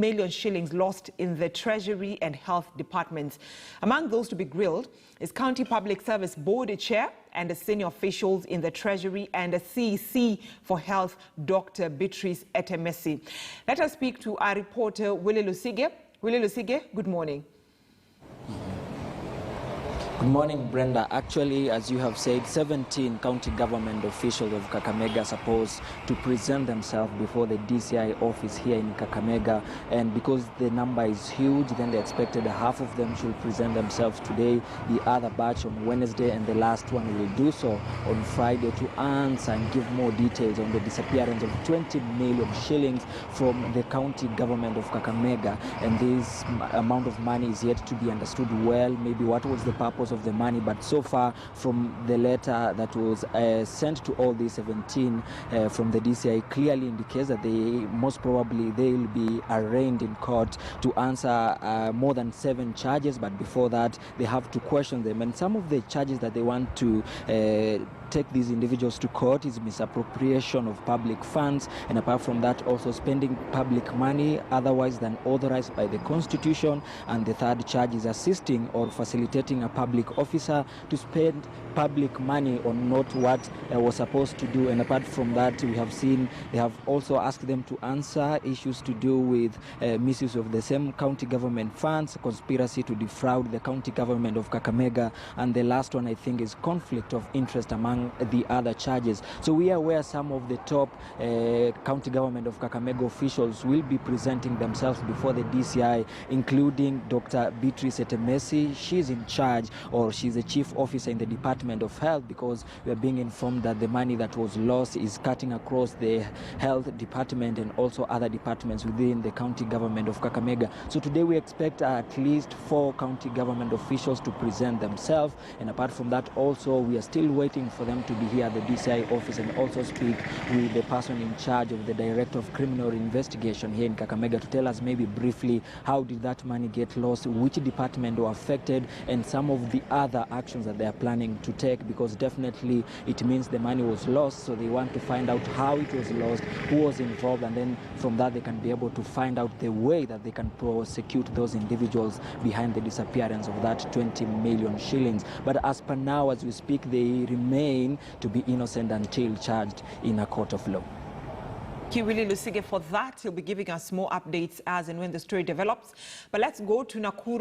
million shillings lost in the Treasury and Health departments. Among those to be grilled is County Public Service Board Chair and the senior officials in the Treasury and the CEC for Health, Dr. Beatrice Etemesi. Let us speak to our reporter, Willie Lusige. Willie Lusige, good morning. Good morning, Brenda. Actually, as you have said, 17 county government officials of Kakamega are supposed to present themselves before the DCI office here in Kakamega. And because the number is huge, then they expected half of them should present themselves today, the other batch on Wednesday, and the last one will do so on Friday to answer and give more details on the disappearance of 20 million shillings from the county government of Kakamega. And this amount of money is yet to be understood well, maybe what was the purpose of the money, but so far from the letter that was sent to all these 17 from the DCI clearly indicates that they most probably they will be arraigned in court to answer more than 7 charges, but before that they have to question them. And some of the charges that they want to take these individuals to court is misappropriation of public funds, and apart from that also spending public money otherwise than authorized by the Constitution, and the third charge is assisting or facilitating a public officer to spend public money on not what was supposed to do. And apart from that, we have seen they have also asked them to answer issues to do with misuse of the same county government funds, conspiracy to defraud the county government of Kakamega, and the last one I think is conflict of interest among the other charges. So we are aware some of the top county government of Kakamega officials will be presenting themselves before the DCI, including Dr. Beatrice Etemesi. She's in charge, or she's the chief officer in the Department of Health, because we are being informed that the money that was lost is cutting across the health department and also other departments within the county government of Kakamega. So today we expect at least 4 county government officials to present themselves, and apart from that also we are still waiting for them to be here at the DCI office and also speak with the person in charge of the Director of Criminal Investigation here in Kakamega to tell us maybe briefly how did that money get lost, which department were affected, and some of the other actions that they are planning to take, because definitely it means the money was lost, so they want to find out how it was lost, who was involved, and then from that they can be able to find out the way that they can prosecute those individuals behind the disappearance of that 20 million shillings. But as per now, as we speak, they remain to be innocent until charged in a court of law. Thank you, Willie Lusige, for that. He'll be giving us more updates as and when the story develops. But let's go to Nakuru.